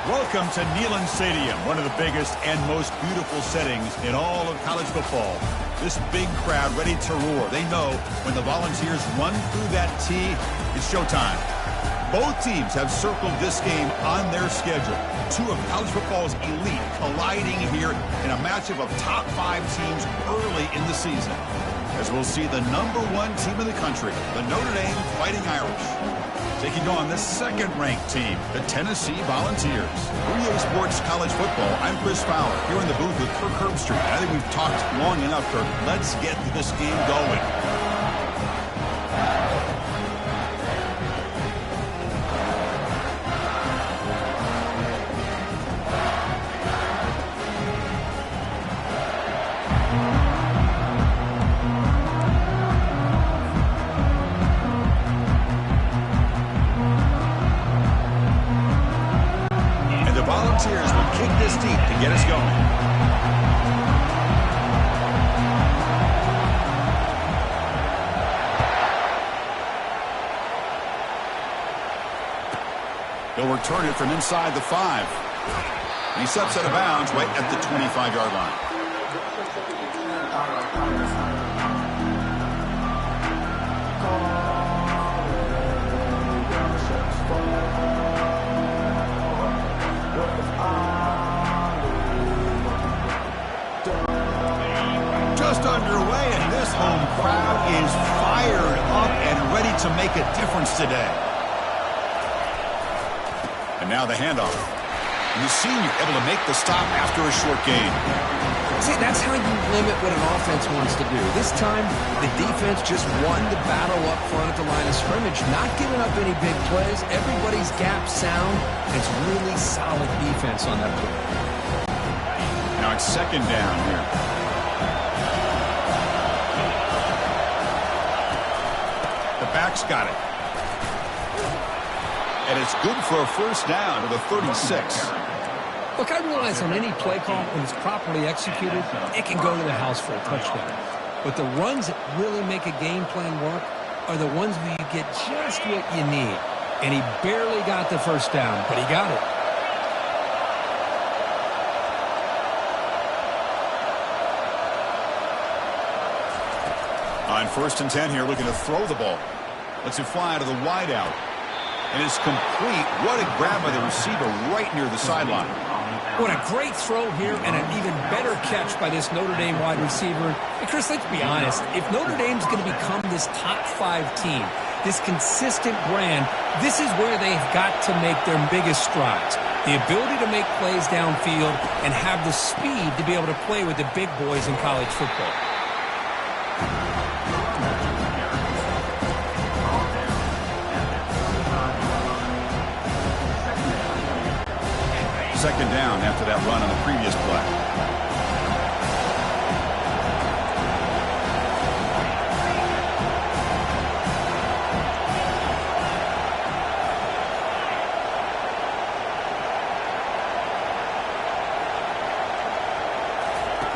Welcome to Neyland Stadium, one of the biggest and most beautiful settings in all of college football. This big crowd ready to roar. They know when the Volunteers run through that tee, it's showtime. Both teams have circled this game on their schedule. Two of college football's elite colliding here in a matchup of top 5 teams early in the season. As we'll see the #1 team in the country, the Notre Dame Fighting Irish, taking on the second-ranked team, the Tennessee Volunteers. For EA Sports College Football, I'm Chris Fowler, here in the booth with Kirk Herbstreit. I think we've talked long enough, Kirk. Let's get this game going. Volunteers will kick this deep to get us going. He'll return it from inside the 5. And he steps out of bounds right at the 25-yard line. Just underway, and this home crowd is fired up and ready to make a difference today. And now the handoff. And the senior able to make the stop after a short gain. See, that's how you limit what an offense wants to do. This time, the defense just won the battle up front at the line of scrimmage, not giving up any big plays. Everybody's gap sound. It's really solid defense on that play. Now it's second down here. The back's got it. And it's good for a first down to the 36. Look, I realize on any play call, when it's properly executed, it can go to the house for a touchdown. But the runs that really make a game plan work are the ones where you get just what you need. And he barely got the first down, but he got it. On 1st and 10 here, looking to throw the ball. Lets it fly to the wideout. And it's complete. What a grab by the receiver right near the sideline. What a great throw here and an even better catch by this Notre Dame wide receiver. And Chris, let's be honest. If Notre Dame's going to become this top 5 team, this consistent brand, this is where they've got to make their biggest strides. The ability to make plays downfield and have the speed to be able to play with the big boys in college football. Second down after that run on the previous play.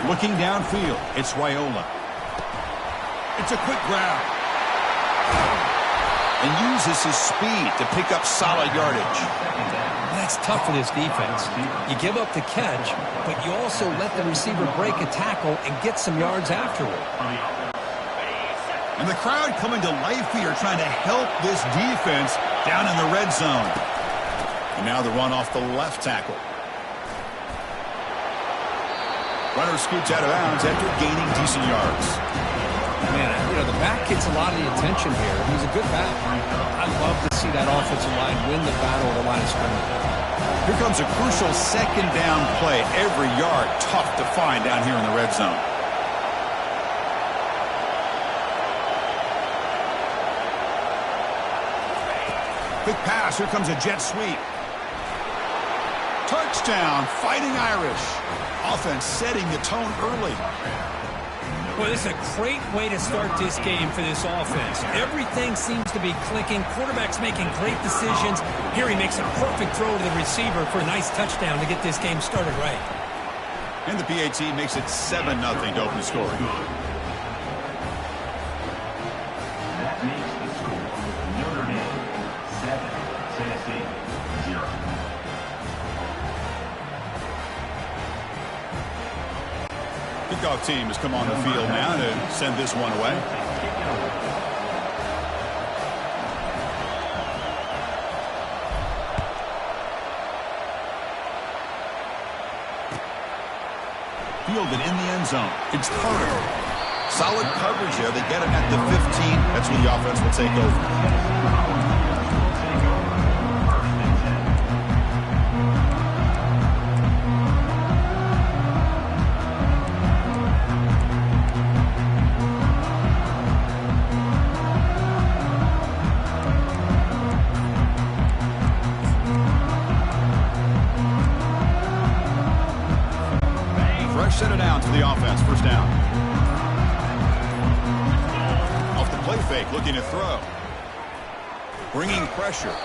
Looking downfield, it's Raiola. It's a quick grab. And uses his speed to pick up solid yardage. That's tough for this defense. You give up the catch, but you also let the receiver break a tackle and get some yards afterward. And the crowd coming to life here, trying to help this defense down in the red zone. And now the run off the left tackle. Runner scoots out of bounds after gaining decent yards. Man, you know, the back gets a lot of the attention here. He's a good back. I love to see that offensive line win the battle at the line of scrimmage. Here comes a crucial second down play. Every yard tough to find down here in the red zone. Quick pass. Here comes a jet sweep. Touchdown, Fighting Irish. Offense setting the tone early. Well, this is a great way to start this game for this offense. Everything seems to be clicking. Quarterback's making great decisions. Here he makes a perfect throw to the receiver for a nice touchdown to get this game started right. And the PAT makes it 7-0 to open the scoring. That makes the score Notre Dame 7, Tennessee 0. kickoff team has come on the field now to send this one away. Fielded in the end zone. It's Carter. Solid coverage there. They get him at the 15. That's where the offense will take over. Set it down to the offense. First down. Off the play fake, looking to throw. Bringing pressure.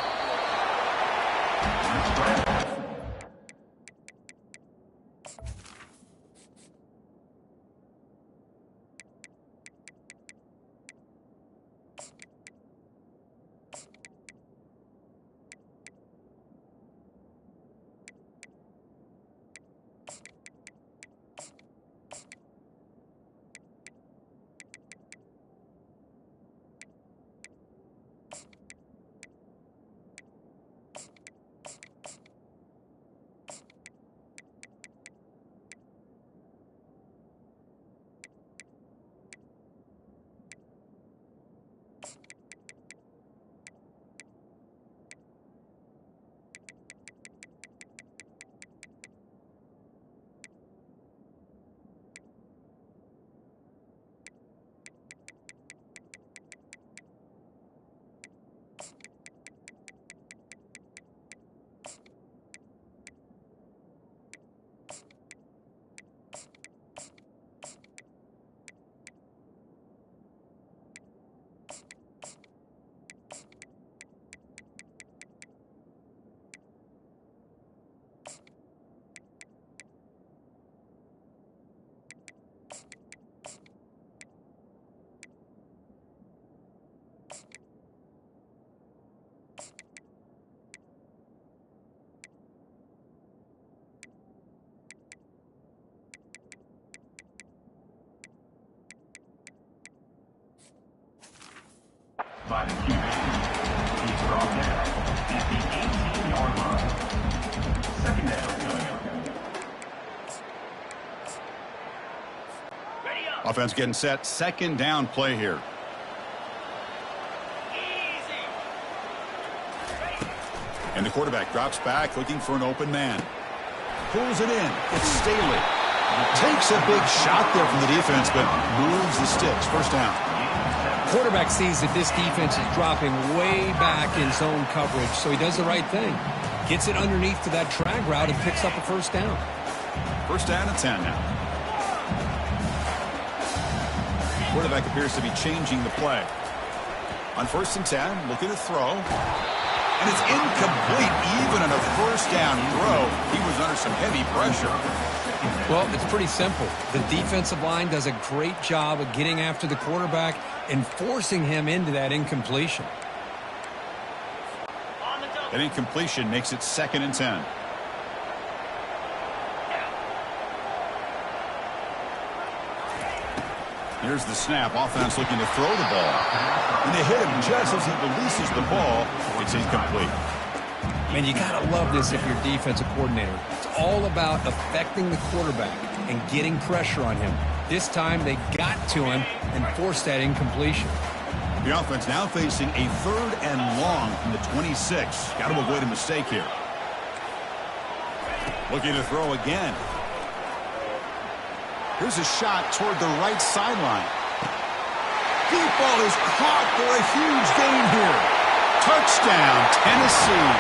By the QB. He's brought down at the 18-yard line. Second down coming up. Ready up. Offense getting set. Second down play here. Easy. And the quarterback drops back looking for an open man. Pulls it in. It's Staley. Takes a big shot there from the defense, but moves the sticks. First down. Quarterback sees that this defense is dropping way back in zone coverage, so he does the right thing. Gets it underneath to that drag route and picks up a first down. First down and 10 now. Quarterback appears to be changing the play. On first and 10, looking to throw. And it's incomplete. Even on a first down throw, he was under some heavy pressure. Well, it's pretty simple. The defensive line does a great job of getting after the quarterback and forcing him into that incompletion. That incompletion makes it second and 10. Here's the snap. Offense looking to throw the ball. And they hit him just as he releases the ball. It's incomplete. Man, you got to love this if you're a defensive coordinator. It's all about affecting the quarterback and getting pressure on him. This time they got to him and forced that incompletion. The offense now facing a third and long from the 26. Got to avoid a mistake here. Looking to throw again. Here's a shot toward the right sideline. Deep ball is caught for a huge gain here. Touchdown, Tennessee.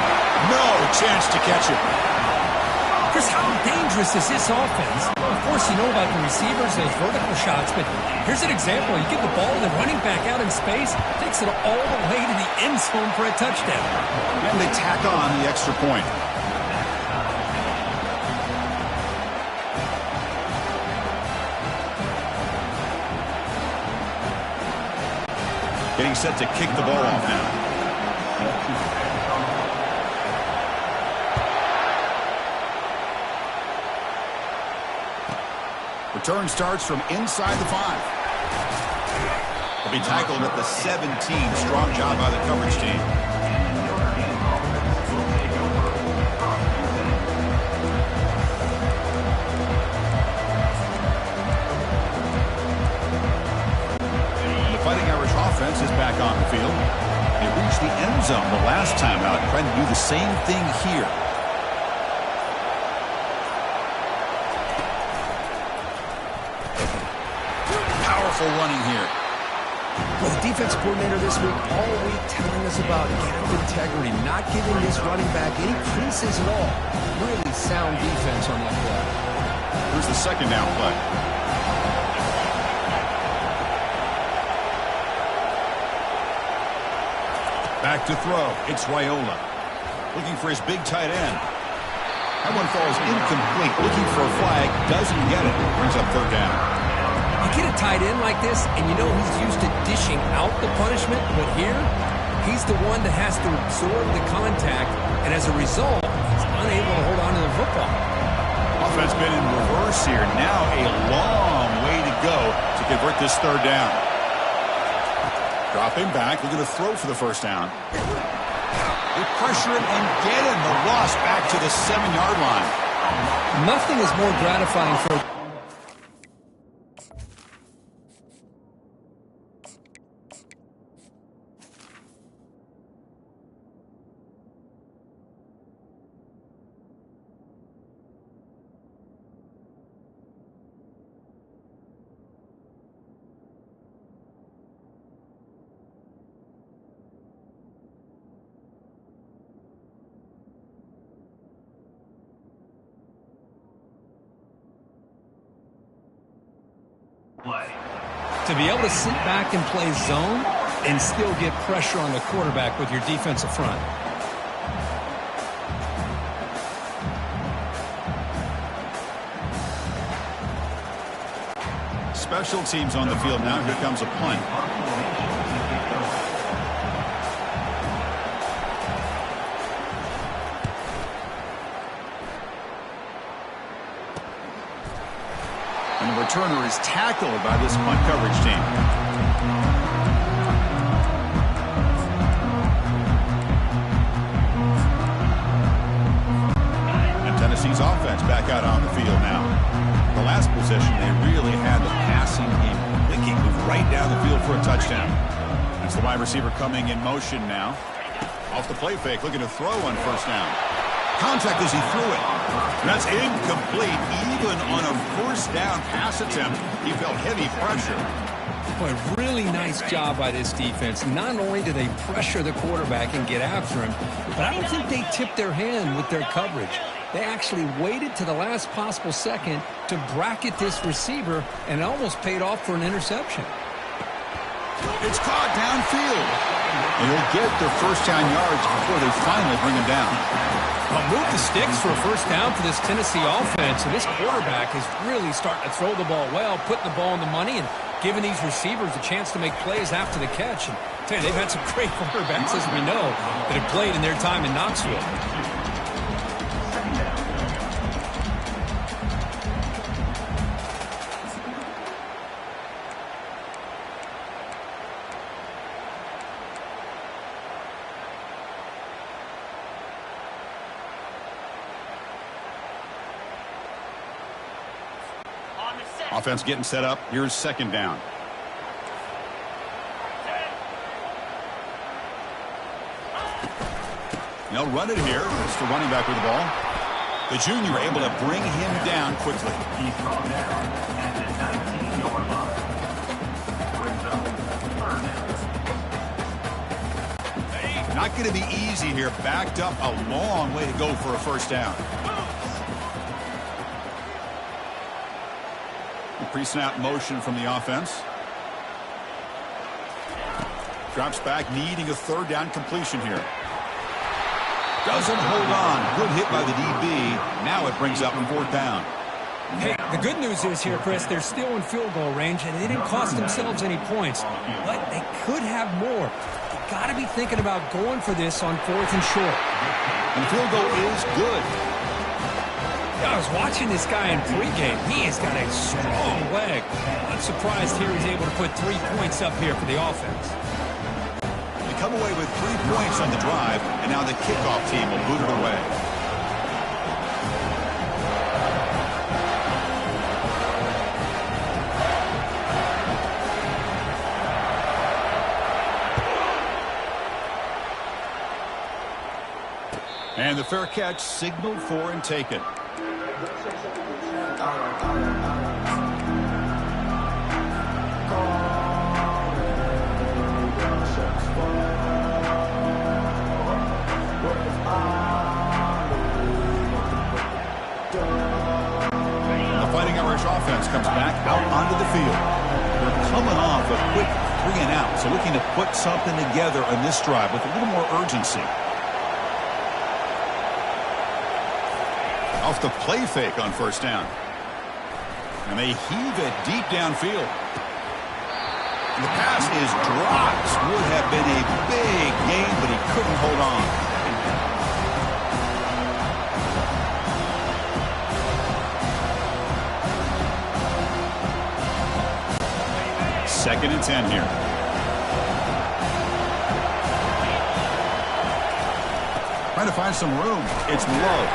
No chance to catch it. Chris, how dangerous is this offense? Of course, you know about the receivers, those vertical shots, but here's an example. You give the ball to the running back out in space, takes it all the way to the end zone for a touchdown. And they tack on the extra point. Getting set to kick the ball off now. Return starts from inside the 5. Will be tackled at the 17. Strong job by the coverage team. The Fighting Irish offense is back on the field. They reached the end zone the last time out, trying to do the same thing here. Powerful running here. Well, the defensive coordinator this week, all week telling us about gap integrity, not giving this running back any creases at all. Really sound defense on that play. Here's the second down play. Back to throw. It's Raiola. Looking for his big tight end. That one falls incomplete. Looking for a flag. Doesn't get it. Brings up third down. You get a tight end like this, and you know he's used to dishing out the punishment, but here, he's the one that has to absorb the contact, and as a result, he's unable to hold on to the football. Offense been in reverse here. Now a long way to go to convert this third down. Drop him back. We're going to throw for the first down. They pressure him and get him. The loss back to the 7-yard line. Nothing is more gratifying for to be able to sit back and play zone and still get pressure on the quarterback with your defensive front. Special teams on the field now. Here comes a punt. And the returner is tackled by this punt coverage team. And Tennessee's offense back out on the field now. The last possession, they really had the passing game clicking, move right down the field for a touchdown. That's the wide receiver coming in motion now. Off the play fake, looking to throw on first down. Contact as he threw it. That's incomplete. Even on a first down pass attempt, he felt heavy pressure. Boy, really nice job by this defense. Not only do they pressure the quarterback and get after him, but I don't think they tipped their hand with their coverage. They actually waited to the last possible second to bracket this receiver, and it almost paid off for an interception. It's caught downfield. And they'll get their first down yards before they finally bring him down. Well, move the sticks for a first down for this Tennessee offense, and this quarterback is really starting to throw the ball well, putting the ball on the money, and giving these receivers a chance to make plays after the catch. And I tell you, they've had some great quarterbacks, as we know, that have played in their time in Knoxville. Offense getting set up. Here's second down. They'll run it here. It's the running back with the ball. The junior able to bring him down quickly. He's brought down at the 19-yard line. Brings up third down. Not going to be easy here. Backed up a long way to go for a first down. Pre-snap motion from the offense. Drops back, needing a third down completion here. Doesn't hold on. Good hit by the DB. Now it brings up fourth down. Hey, the good news is here, Chris, they're still in field goal range, and they didn't cost themselves any points. But they could have more. You got to be thinking about going for this on fourth and short. And the field goal is good. Yeah, I was watching this guy in pregame. He has got a strong leg. I'm surprised here he's able to put 3 points up here for the offense. They come away with 3 points on the drive, and now the kickoff team will boot it away. And the fair catch signaled for and taken. The Fighting Irish offense comes back out onto the field. They're coming off a quick 3 and out, so looking to put something together on this drive with a little more urgency. Off the play fake on first down. And they heave it deep downfield. And the pass is dropped. Would have been a big gain, but he couldn't hold on. Second and 10 here. Trying to find some room. It's low.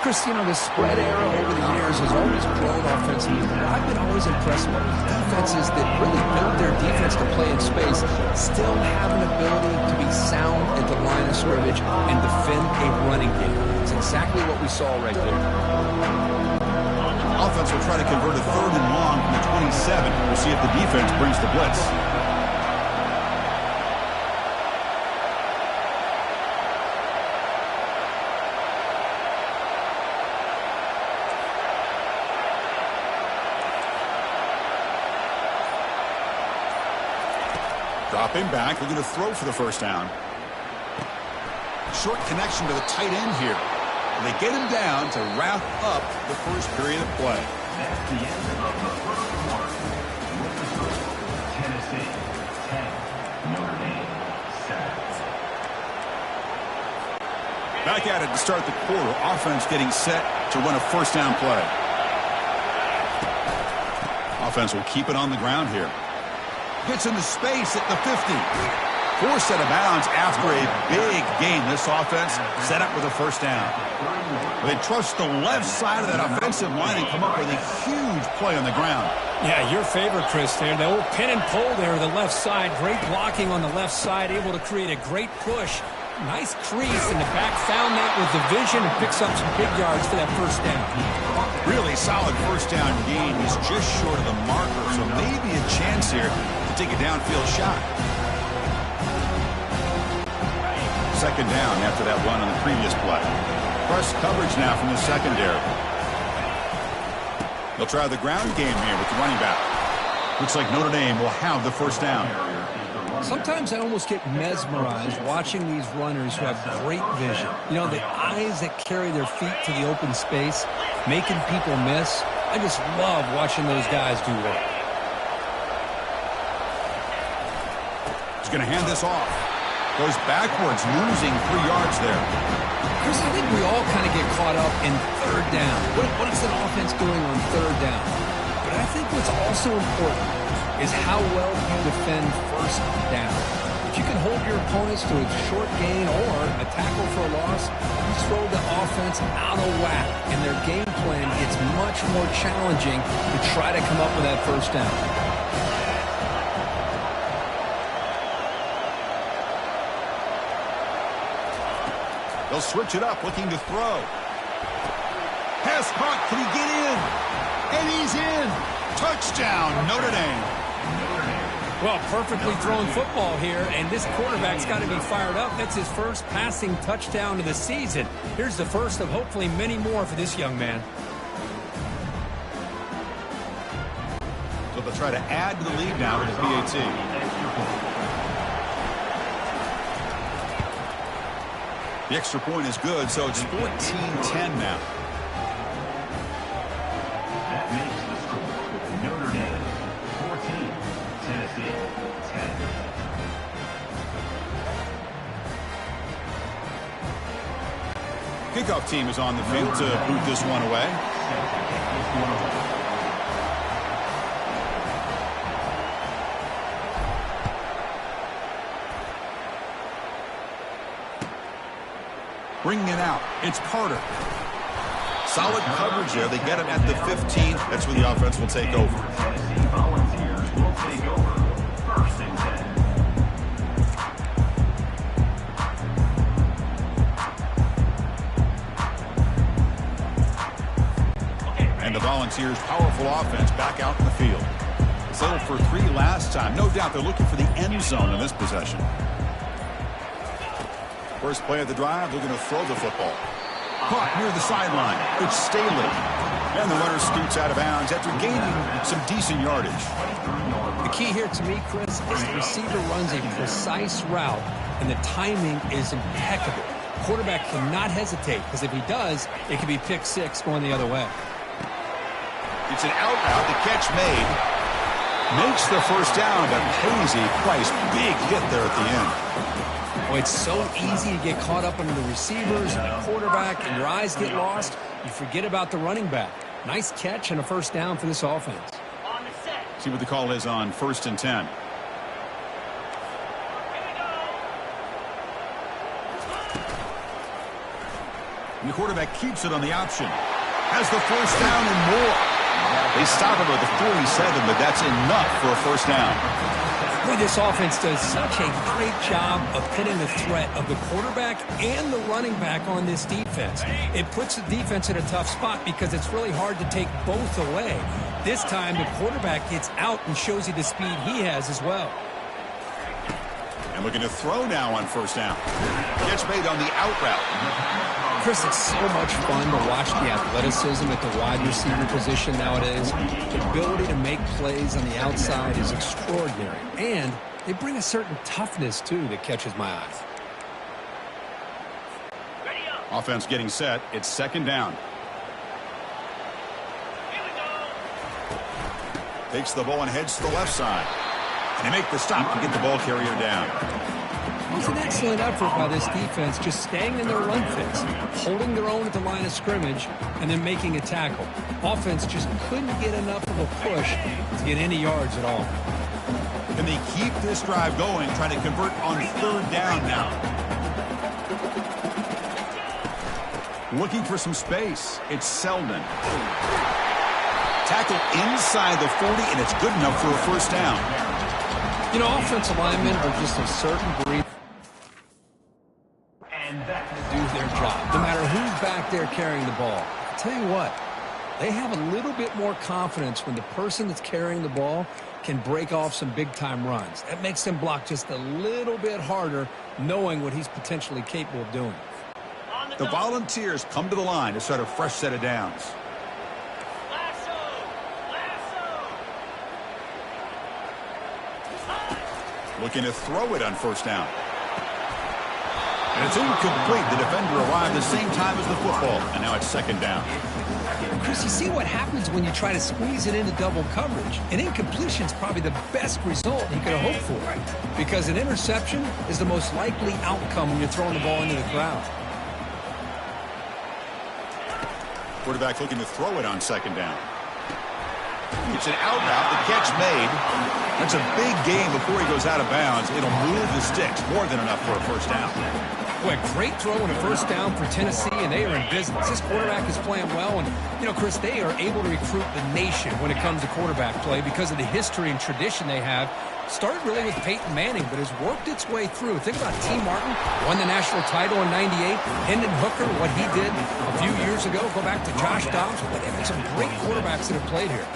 Chris, you know, the spread era over the years has always grown offensively. I've been always impressed with defenses that really build their defense to play in space, still have an ability to be sound at the line of scrimmage and defend a running game. It's exactly what we saw right there. Offense will try to convert a 3rd and long from the 27. We'll see if the defense brings the blitz. Drop him back. They're going to throw for the first down. Short connection to the tight end here. They get him down to wrap up the first period of play. That's the end of the first quarter. With the score, Tennessee 10, Notre Dame 7. Back at it to start the quarter. Offense getting set to run a first down play. Offense will keep it on the ground here. Gets into space at the 50. Forced out of bounds after a big gain. This offense set up with a first down. They trust the left side of that offensive line and come up with a huge play on the ground. Yeah, your favorite, Chris, there. The old pin and pull there, the left side. Great blocking on the left side, able to create a great push. Nice crease, and the back found that with the vision and picks up some big yards for that first down. Really solid first down gain. He's just short of the marker, so maybe a chance here to take a downfield shot. Second down after that run on the previous play. Press coverage now from the secondary. They'll try the ground game here with the running back. Looks like Notre Dame will have the first down. Sometimes I almost get mesmerized watching these runners who have great vision. You know, the eyes that carry their feet to the open space, making people miss. I just love watching those guys do work. He's going to hand this off. Goes backwards, losing 3 yards there. Chris, I think we all kind of get caught up in third down. What is an offense doing on third down? But I think what's also important is how well you defend first down. If you can hold your opponents to a short gain or a tackle for a loss, you throw the offense out of whack, and their game plan gets much more challenging to try to come up with that first down. They'll switch it up, looking to throw. Pass caught. Can he get in? And he's in. Touchdown, Notre Dame. Well, perfectly thrown football here, and this quarterback's got to be fired up. That's his first passing touchdown of the season. Here's the first of hopefully many more for this young man. So they'll try to add to the lead now with the PAT. The extra point is good, so it's 14-10 now. That makes the score Notre Dame 14, Tennessee 10. Kickoff team is on the field to boot this one away. Bringing it out. It's Carter. Solid coverage there. They get him at the 15. That's where the offense will take over. Volunteers will take over. First and 10. And the Volunteers' powerful offense back out in the field. Settled for 3 last time. No doubt they're looking for the end zone in this possession. First play of the drive, they're going to throw the football. Caught near the sideline. It's Staley. And the runner scoots out of bounds after gaining some decent yardage. The key here to me, Chris, is the receiver runs a precise route, and the timing is impeccable. Quarterback cannot hesitate, because if he does, it could be pick 6 going the other way. It's an out route. The catch made. Makes the first down, but pays a price. Big hit there at the end. Well, it's so easy to get caught up under the receivers and the quarterback, and your eyes get lost. You forget about the running back. Nice catch and a first down for this offense. See what the call is on 1st and 10. And the quarterback keeps it on the option. Has the first down and more. They stop him at the 47, but that's enough for a first down. Boy, this offense does such a great job of pitting the threat of the quarterback and the running back on this defense. It puts the defense in a tough spot because it's really hard to take both away. This time, the quarterback gets out and shows you the speed he has as well. And looking to throw now on first down. Catch made on the out route. Chris, it's so much fun to watch the athleticism at the wide receiver position nowadays. The ability to make plays on the outside is extraordinary. And they bring a certain toughness, too, that catches my eye. Offense getting set. It's 2nd down. Takes the ball and heads to the left side. And they make the stop to get the ball carrier down. It was an excellent effort by this defense, just staying in their run fits, holding their own at the line of scrimmage, and then making a tackle. Offense just couldn't get enough of a push to get any yards at all. Can they keep this drive going, trying to convert on 3rd down now? Looking for some space. It's Selden. Tackle inside the 40, and it's good enough for a first down. You know, offensive linemen are just a certain breed. Do their job, no matter who's back there carrying the ball. I'll tell you what, they have a little bit more confidence when the person that's carrying the ball can break off some big-time runs. That makes them block just a little bit harder, knowing what he's potentially capable of doing. The Volunteers come to the line to start a fresh set of downs. Looking to throw it on first down. And it's incomplete. The defender arrived the same time as the football. And now it's 2nd down. Chris, you see what happens when you try to squeeze it into double coverage. An incompletion is probably the best result you could have hoped for. Because an interception is the most likely outcome when you're throwing the ball into the crowd. Quarterback looking to throw it on 2nd down. It's an out route. The catch made. That's a big gain before he goes out of bounds. It'll move the sticks. More than enough for a first down. Boy, great throw and a first down for Tennessee, and they are in business. This quarterback is playing well, and, you know, Chris, they are able to recruit the nation when it comes to quarterback play because of the history and tradition they have. Started really with Peyton Manning, but has worked its way through. Think about T. Martin, won the national title in '98. Hendon Hooker, what he did a few years ago. Go back to Josh Dobbs. But they've had some great quarterbacks that have played here.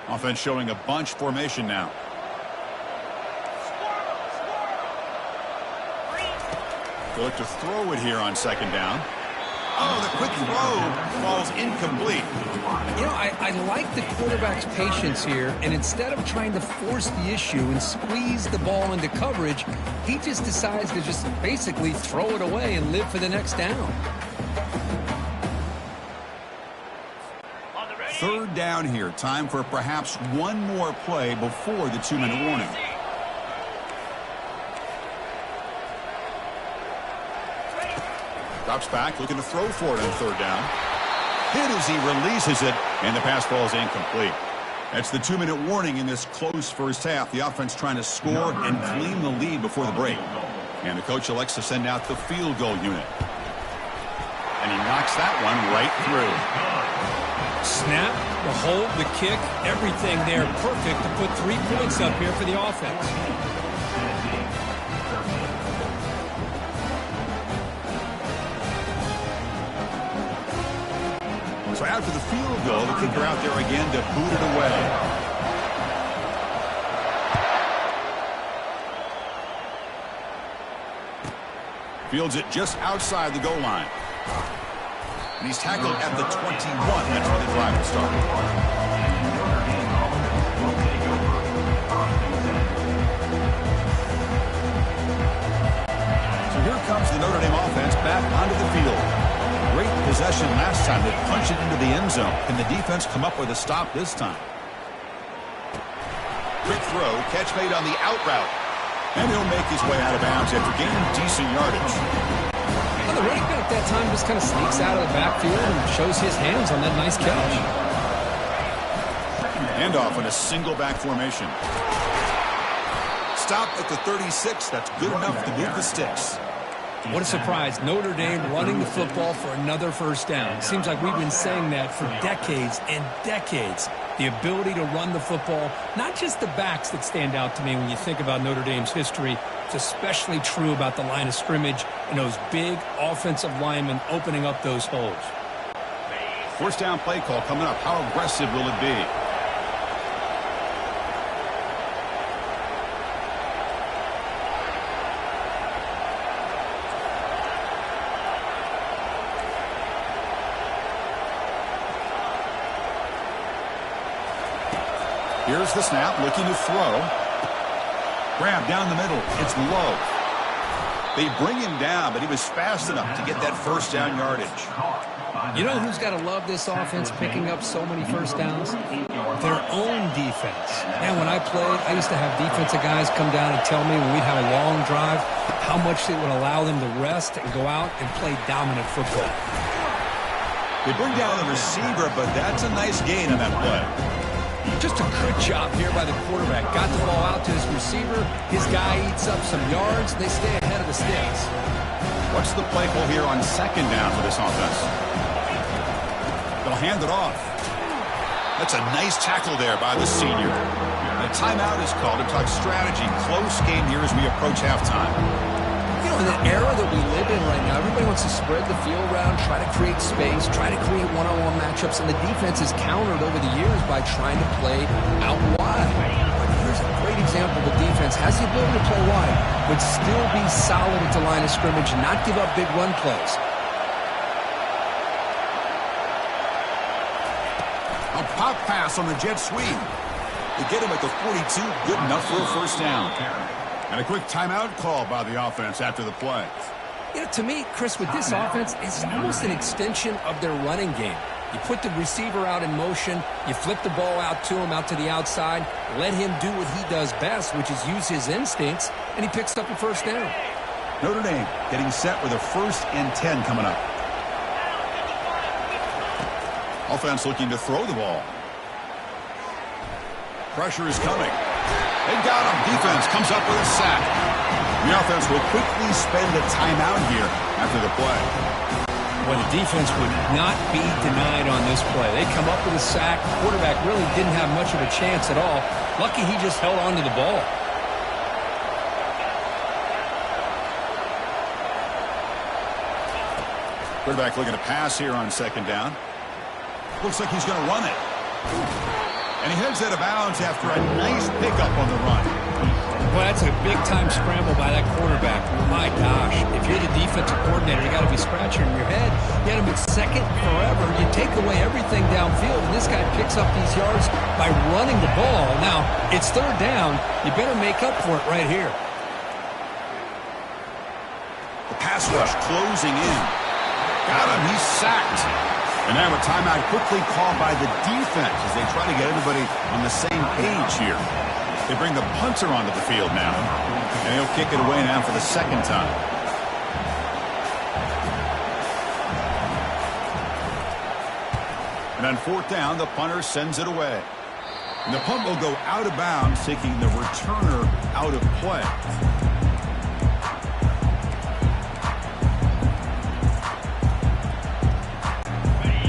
Offense showing a bunch formation now. They look to throw it here on 2nd down. Oh, the quick throw falls incomplete. You know, I like the quarterback's patience here, and instead of trying to force the issue and squeeze the ball into coverage, he just decides to just basically throw it away and live for the next down. Third down here. Time for perhaps one more play before the 2-minute warning. Drops back, looking to throw for it on third down. Hit as he releases it, and the pass ball is incomplete. That's the 2-minute warning in this close first half. The offense trying to score and claim the lead before the break. And the coach elects to send out the field goal unit. And he knocks that one right through. Snap, the hold, the kick, everything there perfect to put 3 points up here for the offense. So after the field goal, the kicker out there again to boot it away. Fields it just outside the goal line. And he's tackled at the 21. That's where the drive will start. So here comes the Notre Dame offense back onto the field. Great possession last time. They punched it into the end zone. Can the defense come up with a stop this time? Quick throw, catch made on the out route. And he'll make his way out of bounds after gaining decent yardage. Well, the running back that time just kind of sneaks out of the backfield and shows his hands on that nice catch. Handoff in a single back formation. Stop at the 36. That's good enough to move the sticks. What a surprise. Notre Dame running the football for another first down. Seems like we've been saying that for decades and decades. The ability to run the football, not just the backs that stand out to me when you think about Notre Dame's history. It's especially true about the line of scrimmage and those big offensive linemen opening up those holes. First down play call coming up. How aggressive will it be? Here's the snap, looking to throw. Grab down the middle. It's low. They bring him down, but he was fast enough to get that first down yardage. You know who's got to love this offense picking up so many first downs? Their own defense. Man, when I played, I used to have defensive guys come down and tell me when we'd have a long drive how much it would allow them to rest and go out and play dominant football. They bring down the receiver, but that's a nice gain on that play. Just a good job here by the quarterback. Got the ball out to his receiver. His guy eats up some yards. They stay ahead of the sticks. What's the play call here on second down for this offense? They'll hand it off. That's a nice tackle there by the senior. A timeout is called to talk strategy. Close game here as we approach halftime. You know, in the era that we live in right now, everybody wants to spread the field around, try to create space, try to create one-on-one matchups, and the defense is countered over the years by trying to play out wide. But here's a great example. The defense has the ability to play wide, but still be solid at the line of scrimmage and not give up big run plays. A pop pass on the jet sweep. They get him at the 42, good enough for a first down. And a quick timeout call by the offense after the play. You know, to me, Chris, with this offense, it's almost an extension of their running game. You put the receiver out in motion, you flip the ball out to him, out to the outside, let him do what he does best, which is use his instincts, and he picks up a first down. Notre Dame getting set with a 1st and 10 coming up. Offense looking to throw the ball. Pressure is coming. They got him. Defense comes up with a sack. The offense will quickly spend a timeout here after the play. Well, the defense would not be denied on this play. They come up with a sack. The quarterback really didn't have much of a chance at all. Lucky he just held on to the ball. Quarterback looking to pass here on second down. Looks like he's going to run it. And he heads out of bounds after a nice pickup on the run. Well, that's a big-time scramble by that quarterback. My gosh, if you're you're the defensive coordinator, you got to be scratching your head. You had him at second forever. You take away everything downfield, and this guy picks up these yards by running the ball. Now, it's third down. You better make up for it right here. The pass rush closing in. Got him. He's sacked. And now a timeout quickly called by the defense as they try to get everybody on the same page here. They bring the punter onto the field now. And he'll kick it away now for the second time. And on fourth down, the punter sends it away. And the punt will go out of bounds, taking the returner out of play.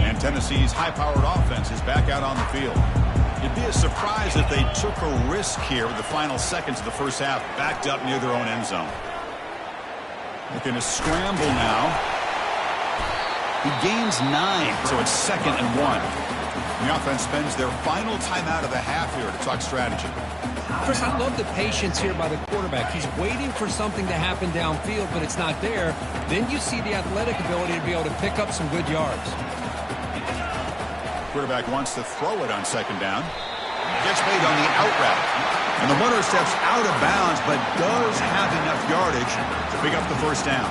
And Tennessee's high-powered offense is back out on the field. It'd be a surprise if they took a risk here with the final seconds of the first half, backed up near their own end zone. Looking to scramble now. He gains 9, so it's 2nd and 1. The offense spends their final timeout of the half here to talk strategy. Chris, I love the patience here by the quarterback. He's waiting for something to happen downfield, but it's not there. Then you see the athletic ability to be able to pick up some good yards. Quarterback wants to throw it on 2nd down. Gets made on the out route. And the runner steps out of bounds, but does have enough yardage to pick up the first down.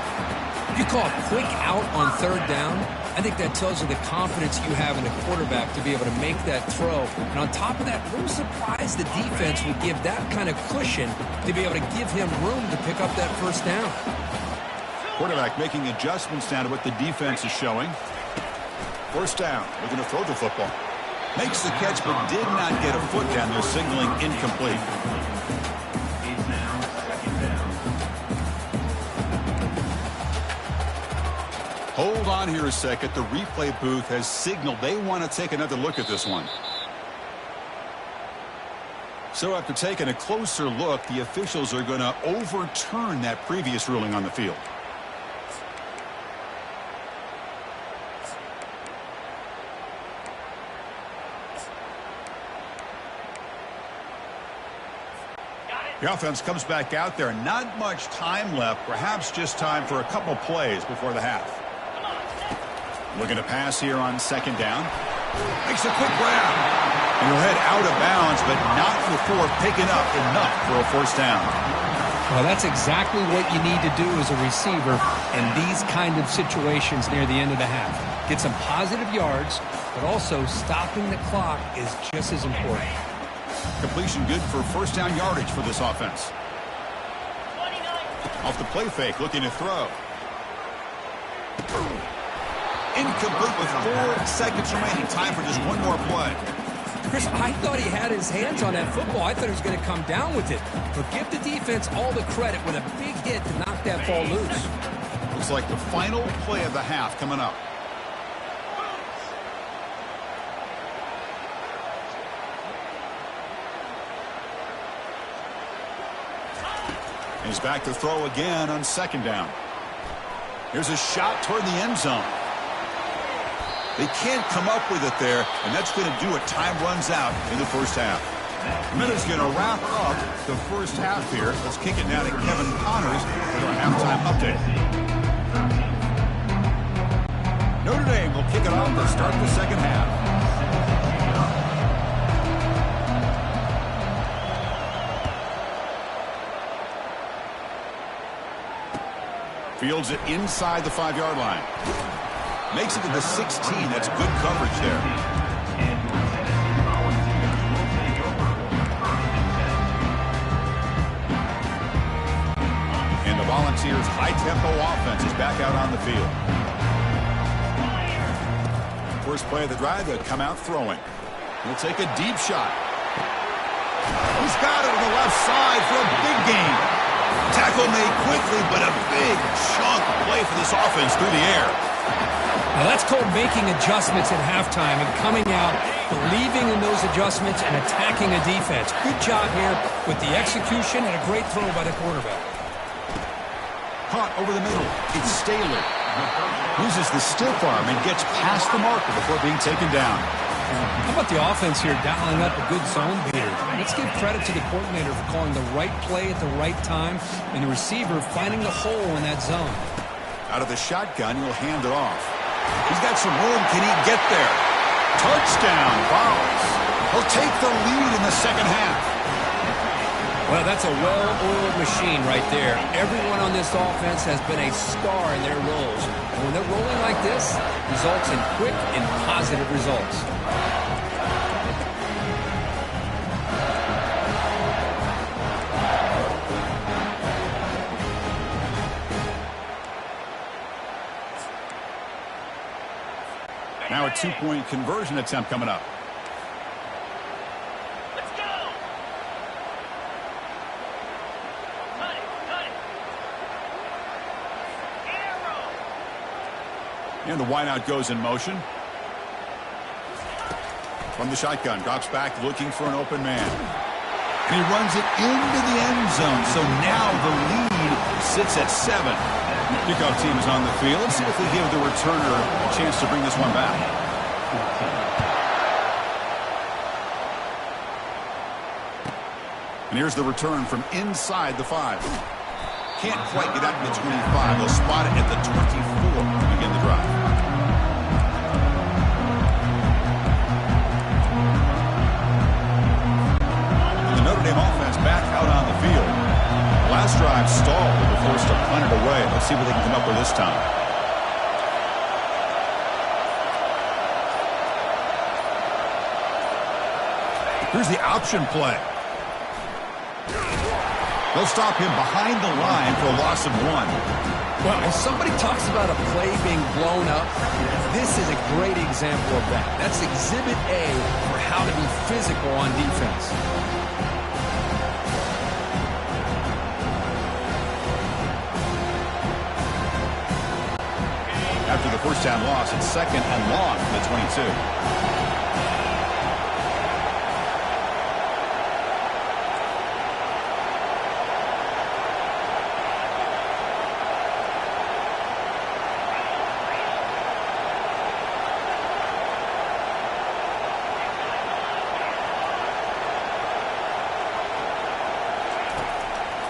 If you call a quick out on 3rd down, I think that tells you the confidence you have in the quarterback to be able to make that throw. And on top of that, a little surprised the defense would give that kind of cushion to be able to give him room to pick up that first down. Quarterback making adjustments now to what the defense is showing. First down, looking to throw the football. Makes the catch, but did not get a foot down there, signaling incomplete. It's now 2nd down. Hold on here a second. The replay booth has signaled they want to take another look at this one. So after taking a closer look, the officials are going to overturn that previous ruling on the field. The offense comes back out there. Not much time left. Perhaps just time for a couple plays before the half. Looking to pass here on 2nd down. Makes a quick grab. And he'll head out of bounds, but not before picking up enough for a first down. Well, that's exactly what you need to do as a receiver in these kind of situations near the end of the half. Get some positive yards, but also stopping the clock is just as important. Completion good for first down yardage for this offense. Off the play fake, looking to throw. Incomplete with 4 seconds remaining. Time for just one more play. Chris, I thought he had his hands on that football. I thought he was going to come down with it. But give the defense all the credit with a big hit to knock that ball loose. Looks like the final play of the half coming up. He's back to throw again on 2nd down. Here's a shot toward the end zone. They can't come up with it there, and that's going to do it. Time runs out in the first half. Minute's going to wrap up the first half here. Let's kick it now to Kevin Connors for our halftime update. Notre Dame will kick it off to start the second half. Fields it inside the 5-yard line. Makes it to the 16. That's good coverage there. And the Volunteers' high-tempo offense is back out on the field. First play of the drive, they'll come out throwing. He'll take a deep shot. He's got it on the left side for a big gain. Tackle made quickly, but a big chunk play for this offense through the air. Now that's called making adjustments at halftime and coming out, believing in those adjustments and attacking a defense. Good job here with the execution and a great throw by the quarterback. Caught over the middle. It's Staley. Uses the stiff arm and gets past the marker before being taken down. How about the offense here dialing up a good zone beater? Let's give credit to the coordinator for calling the right play at the right time and the receiver finding the hole in that zone. Out of the shotgun, he'll hand it off. He's got some room. Can he get there? Touchdown, Vols. He'll take the lead in the second half. Well, that's a well-oiled machine right there. Everyone on this offense has been a star in their roles. And when they're rolling like this, results in quick and positive results. Now a two-point conversion attempt coming up. Let's go! Cut it! Arrow! And the wideout goes in motion. From the shotgun, drops back looking for an open man. And he runs it into the end zone. So now the lead sits at 7. Kickoff team is on the field. Let's see if they give the returner a chance to bring this one back. And here's the return from inside the 5. Can't quite get out to the 25. They'll spot it at the 24 to begin the drive. And the Notre Dame offense back out on the field. Last drive stalled. They were forced to punt it away. Let's see what they can come up with this time. Here's the option play. They'll stop him behind the line for a loss of 1. Well, when somebody talks about a play being blown up, this is a great example of that. That's Exhibit A for how to be physical on defense. After the first down loss, it's 2nd and long from the 22.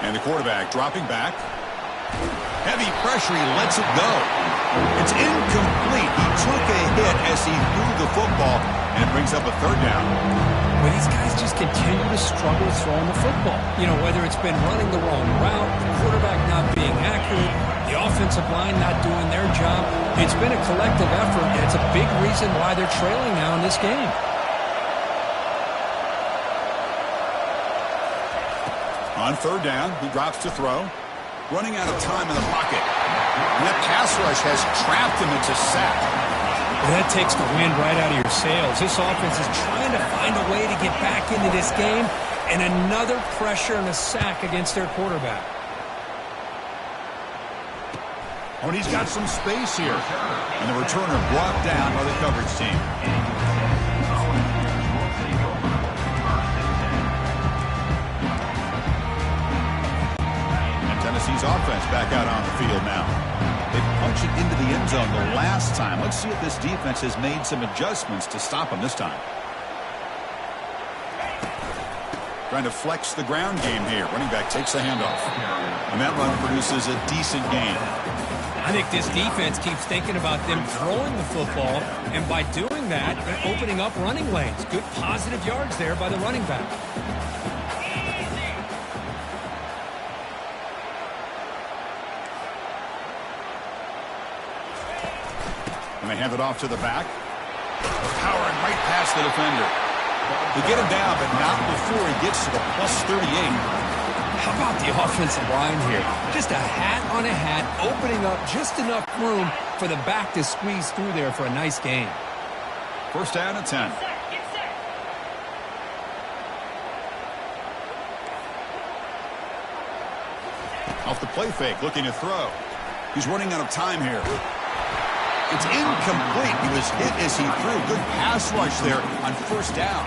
And the quarterback dropping back. Heavy pressure, he lets it go. It's incomplete. He took a hit as he threw the football, and it brings up a 3rd down. But these guys just continue to struggle throwing the football. You know, whether it's been running the wrong route, the quarterback not being accurate, the offensive line not doing their job. It's been a collective effort, and it's a big reason why they're trailing now in this game. On 3rd down, he drops to throw. Running out of time in the pocket. And that pass rush has trapped him into sack. Well, that takes the wind right out of your sails. This offense is trying to find a way to get back into this game, and another pressure and a sack against their quarterback. Oh, and he's got some space here. And the returner brought down by the coverage team. Tennessee's offense back out on the field now. They punched it into the end zone the last time. Let's see if this defense has made some adjustments to stop them this time. Trying to flex the ground game here. Running back takes the handoff. And that run produces a decent gain. I think this defense keeps thinking about them throwing the football, and by doing that, they're opening up running lanes. Good positive yards there by the running back. And they hand it off to the back. Powering right past the defender. They get him down, but not before he gets to the +38. How about the offensive line here? Just a hat on a hat, opening up just enough room for the back to squeeze through there for a nice gain. 1st down and 10. Get set! Off the play fake, looking to throw. He's running out of time here. It's incomplete. He was hit as he threw. Good pass rush there on 1st down.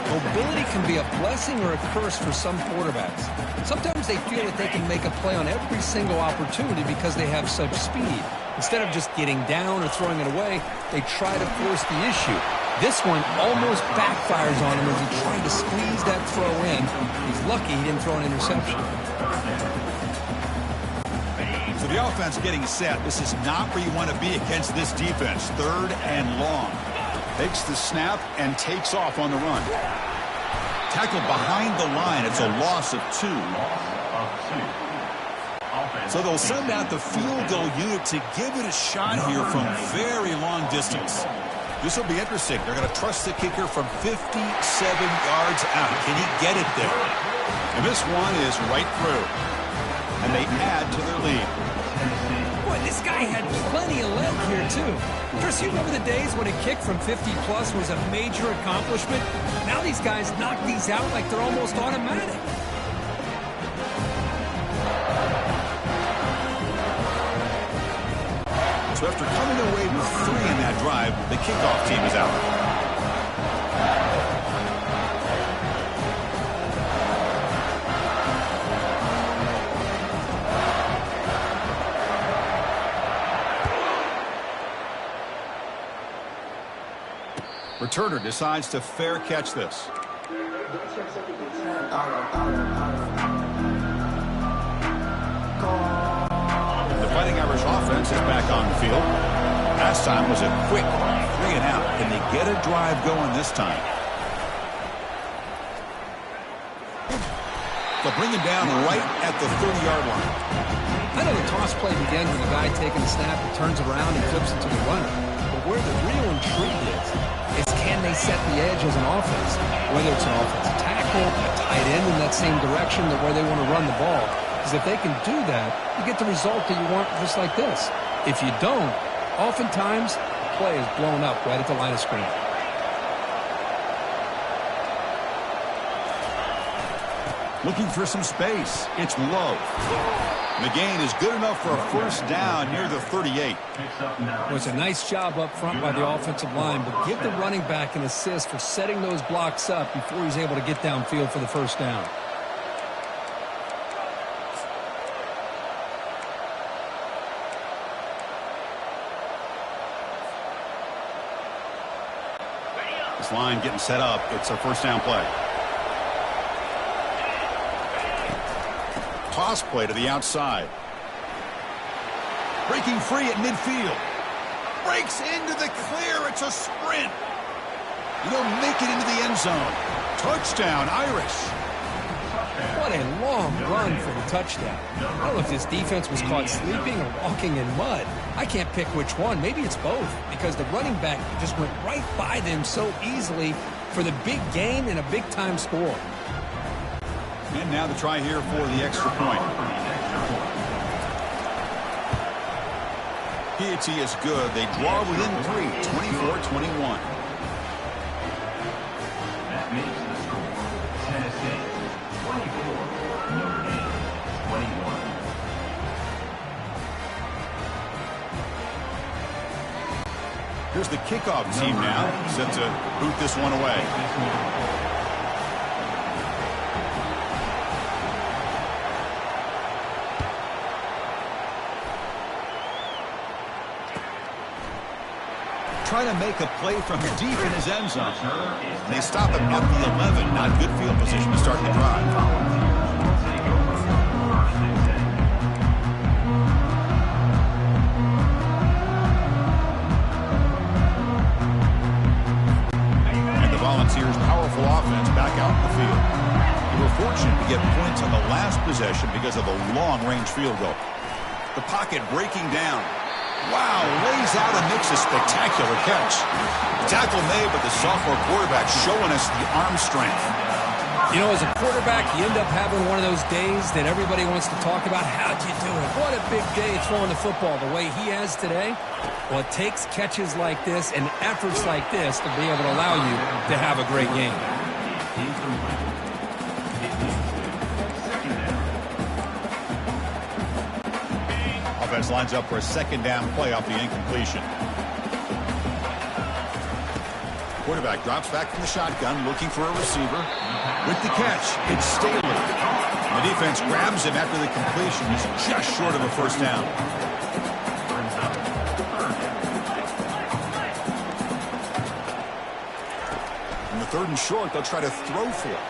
Mobility can be a blessing or a curse for some quarterbacks. Sometimes they feel that they can make a play on every single opportunity because they have such speed. Instead of just getting down or throwing it away, they try to force the issue. This one almost backfires on him as he tried to squeeze that throw in. He's lucky he didn't throw an interception. So the offense getting set. This is not where you want to be against this defense. 3rd and long. Takes the snap and takes off on the run. Tackled behind the line. It's a loss of 2. So they'll send out the field goal unit to give it a shot here from very long distance. This will be interesting. They're going to trust the kicker from 57 yards out. Can he get it there? And this one is right through. And they add to their lead. Boy, this guy had plenty of leg here, too. Chris, you remember the days when a kick from 50-plus was a major accomplishment? Now these guys knock these out like they're almost automatic. So after coming away with 3 in that drive, the kickoff team is out. Returner decides to fair catch this. The Fighting Irish offense is back on the field. Last time was a quick 3 and out. Can they get a drive going this time? They'll bring him down right at the 30-yard line. I know the toss play begins with the guy taking the snap and turns around and flips it to the runner. But where the real intrigue is can they set the edge as an offense? Whether it's an offensive tackle, a tight end in that same direction that where they want to run the ball. Because if they can do that, you get the result that you want just like this. If you don't, oftentimes, the play is blown up right at the line of scrimmage. Looking for some space. It's low. The gain is good enough for a first down near the 38. Well, it's a nice job up front by the offensive line, but give the running back an assist for setting those blocks up before he's able to get downfield for the first down. This line getting set up. It's a first down play. Toss play to the outside. Breaking free at midfield. Breaks into the clear. It's a sprint. He'll make it into the end zone. Touchdown, Irish. What a long run for the touchdown. I don't know if this defense was caught sleeping or walking in mud. I can't pick which one. Maybe it's both, because the running back just went right by them so easily for the big gain and a big-time score. And now the try here for the extra point. PAT is good. They draw within 3, 24-21. That makes the score Tennessee 24, Notre Dame 21. Here's the kickoff team now, set to boot this one away. Trying to make a play from deep in his end zone. And they stop him at the 11. Not good field position to start the drive. And the Volunteers' powerful offense back out in the field. They were fortunate to get points on the last possession because of a long-range field goal. The pocket breaking down. Wow, lays out and makes a spectacular catch. The tackle made, but the sophomore quarterback showing us the arm strength. You know, as a quarterback, you end up having one of those days that everybody wants to talk about. How'd you do it? What a big day throwing the football the way he has today. Well, it takes catches like this and efforts like this to be able to allow you to have a great game. Offense lines up for a second down play off the incompletion. Quarterback drops back from the shotgun, looking for a receiver. With the catch, it's Staley. The defense grabs him after the completion. He's just short of a first down. In the 3rd and short, they'll try to throw for it.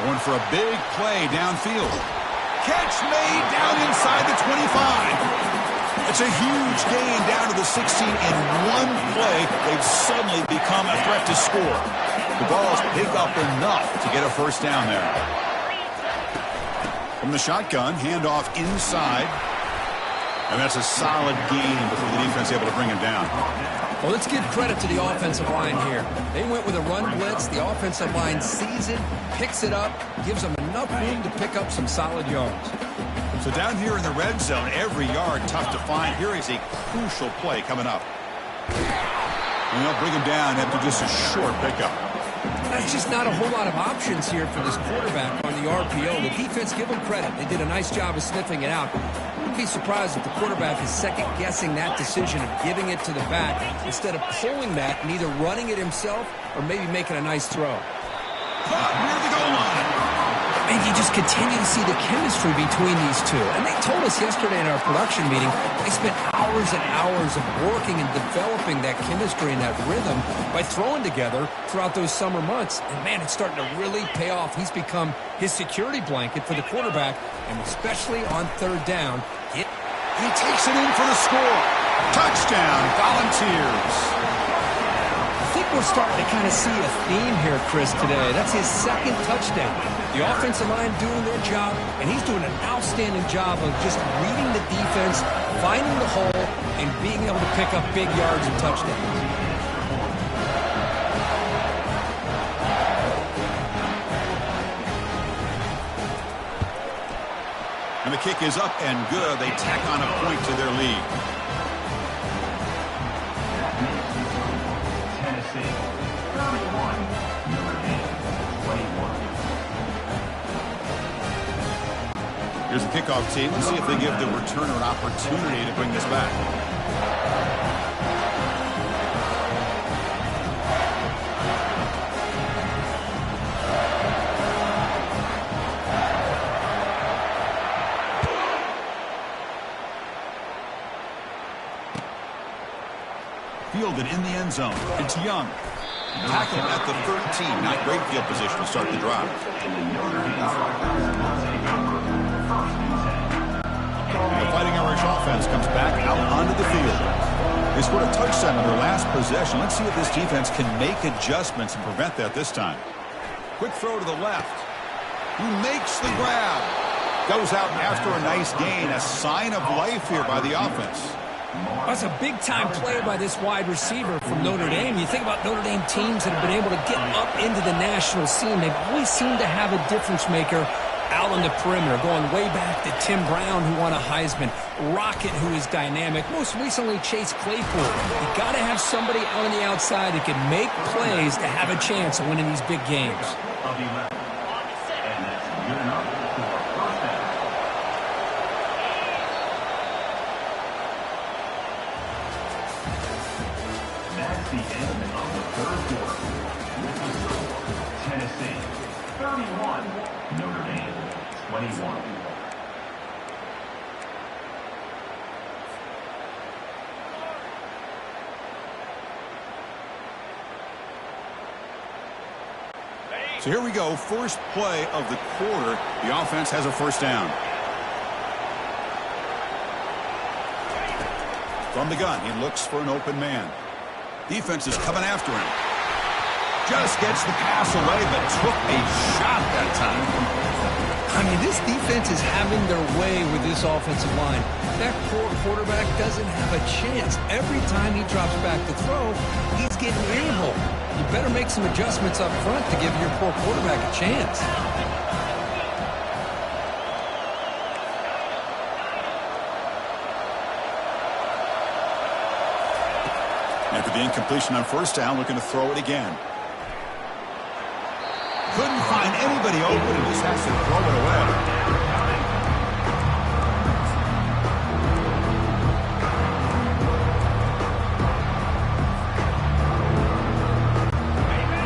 Going for a big play downfield. Catch made down inside the 25. It's a huge gain down to the 16 in one play. They've suddenly become a threat to score. The Vols pick up enough to get a first down there. From the shotgun, handoff inside. And that's a solid gain before the defense able to bring him down. Well, let's give credit to the offensive line here. They went with a run blitz. The offensive line sees it, picks it up, gives them enough room to pick up some solid yards. So down here in the red zone, every yard tough to find. Here is a crucial play coming up. And they'll bring him down after just a short pickup. That's just not a whole lot of options here for this quarterback on the RPO. The defense, give them credit. They did a nice job of sniffing it out. Wouldn't be surprised if the quarterback is second-guessing that decision of giving it to the back instead of pulling that and either running it himself or maybe making a nice throw. Caught near the goal line. And you just continue to see the chemistry between these two. And they told us yesterday in our production meeting, they spent hours and hours of working and developing that chemistry and that rhythm by throwing together throughout those summer months. And, man, it's starting to really pay off. He's become his security blanket for the quarterback, and especially on third down. He takes it in for the score. Touchdown, Volunteers. I think we're starting to kind of see a theme here, Chris, today. That's his second touchdown. The offensive line doing their job, and he's doing an outstanding job of just reading the defense, finding the hole, and being able to pick up big yards and touchdowns. And the kick is up and good. They tack on a point to their lead. Tennessee, 31. Notre Dame, 21. Here's the kickoff team. Let's see if they give the returner an opportunity to bring this back. Fielded in the end zone. It's Young. Tackled at the 13. Not great field position to start the drive. And the Fighting Irish offense comes back out onto the field. They scored a touchdown on their last possession. Let's see if this defense can make adjustments and prevent that this time. Quick throw to the left. Who makes the grab? Goes out after a nice gain. A sign of life here by the offense. That's a big-time play by this wide receiver from Notre Dame. You think about Notre Dame teams that have been able to get up into the national scene. They've always seemed to have a difference maker out on the perimeter, going way back to Tim Brown, who won a Heisman, Rocket, who is dynamic, most recently Chase Claypool. You got to have somebody out on the outside that can make plays to have a chance of winning these big games. That's the end of the third quarter. With the score, Tennessee, 31. Notre Dame, 21. So here we go. First play of the quarter. The offense has a first down. From the gun, he looks for an open man. Defense is coming after him. Just gets the pass away, but took a shot that time. I mean, this defense is having their way with this offensive line. That poor quarterback doesn't have a chance. Every time he drops back to throw, he's getting airborne. You better make some adjustments up front to give your poor quarterback a chance. After the incompletion on first down, looking to throw it again. Couldn't find anybody open and just has to throw it away.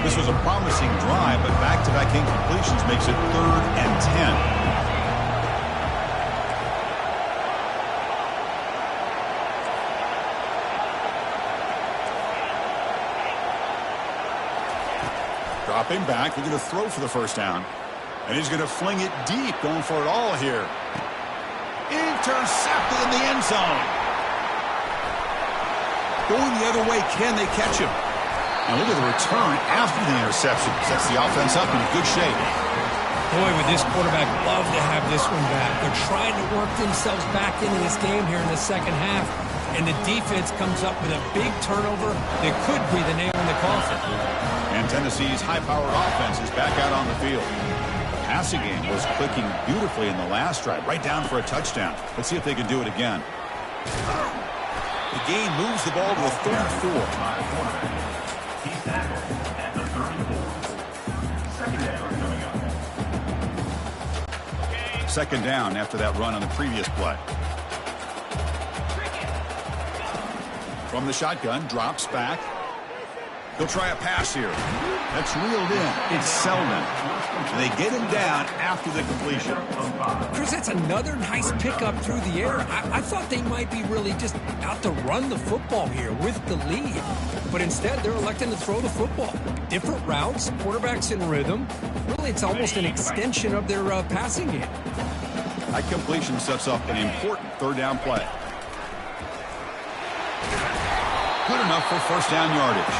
This was a promising drive, but back-to-back incompletions makes it 3rd and 10. Dropping back, they're going to throw for the first down. And he's going to fling it deep, going for it all here. Intercepted in the end zone. Going the other way, can they catch him? And look at the return after the interception. Sets the offense up in good shape. Boy, would this quarterback love to have this one back. They're trying to work themselves back into this game here in the second half. And the defense comes up with a big turnover that could be the nail in the coffin. And Tennessee's high-powered offense is back out on the field. The passing game was clicking beautifully in the last drive, right down for a touchdown. Let's see if they can do it again. The game moves the ball to a 3rd and 4. He's tackled at the 34. Second down coming up. Second down after that run on the previous play. From the shotgun, drops back. He'll try a pass here. That's reeled in. It's Selden. And they get him down after the completion. Chris, that's another nice pickup through the air. I thought they might be really just out to run the football here with the lead. But instead, they're electing to throw the football. Different routes, quarterbacks in rhythm. Really, it's almost an extension of their passing game. That completion sets up an important 3rd down play. Good enough for 1st down yardage.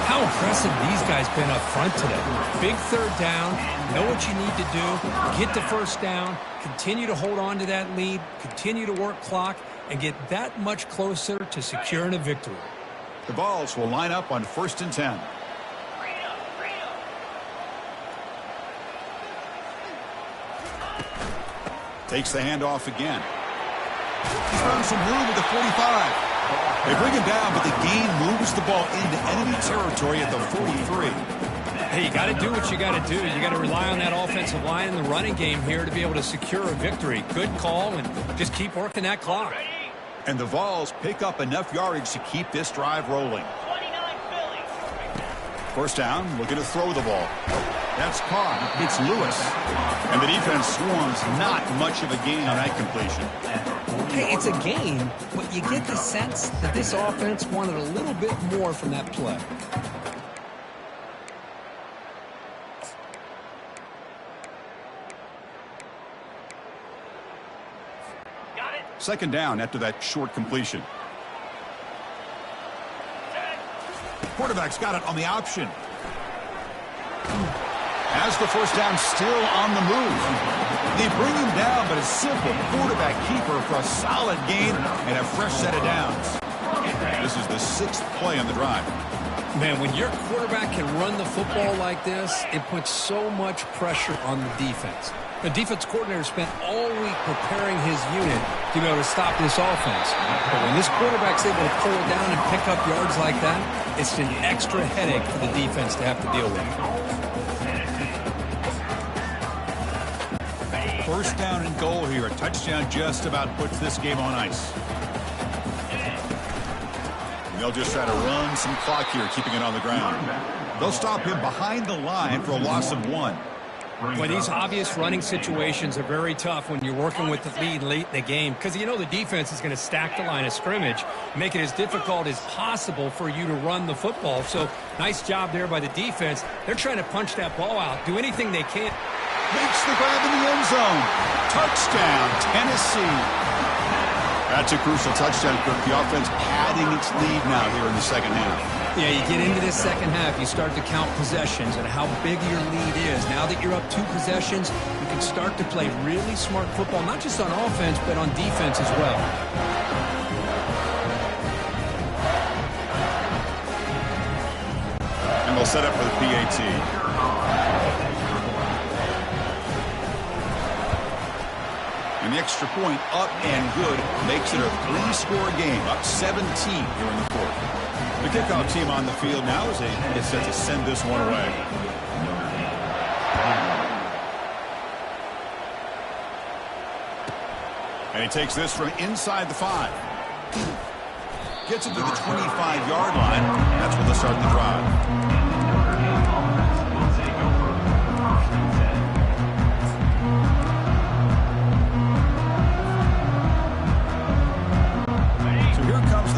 How impressive these guys been up front today. Big 3rd down, know what you need to do, get the 1st down, continue to hold on to that lead, continue to work clock, and get that much closer to securing a victory. The Vols will line up on 1st and 10. Takes the handoff again. He's found some room at the 45. They bring him down, but the gain moves the ball into enemy territory at the 43. Hey, you got to do what you got to do. You got to rely on that offensive line in the running game here to be able to secure a victory. Good call, and just keep working that clock. And the Vols pick up enough yardage to keep this drive rolling. 29 Philly. 1st down, looking to throw the ball. That's caught. It's Lewis. And the defense swarms. Not much of a gain on that completion. Hey, it's a game, but you get the sense that this offense wanted a little bit more from that play. Got it. 2nd down after that short completion. Quarterback's got it on the option. Has the 1st down still on the move. They bring him down, but a simple quarterback keeper for a solid gain and a fresh set of downs. This is the 6th play on the drive. Man, when your quarterback can run the football like this, it puts so much pressure on the defense. The defense coordinator spent all week preparing his unit to be able to stop this offense. But when this quarterback's able to pull down and pick up yards like that, it's an extra headache for the defense to have to deal with. 1st down and goal here. A touchdown just about puts this game on ice. And they'll just try to run some clock here, keeping it on the ground. They'll stop him behind the line for a loss of 1. Well, these obvious running situations are very tough when you're working with the lead late in the game because you know the defense is going to stack the line of scrimmage, make it as difficult as possible for you to run the football. So nice job there by the defense. They're trying to punch that ball out, do anything they can. Makes the grab in the end zone. Touchdown, Tennessee. That's a crucial touchdown, Kirk. The offense padding its lead now here in the 2nd half. Yeah, you get into this 2nd half, you start to count possessions and how big your lead is. Now that you're up 2 possessions, you can start to play really smart football, not just on offense, but on defense as well. And they'll set up for the PAT. And the extra point up and good makes it a 3-score game, up 17 here in the 4th. The kickoff team on the field now as they get set to send this one away. And he takes this from inside the 5. Gets it to the 25-yard line. That's where they'll start the drive.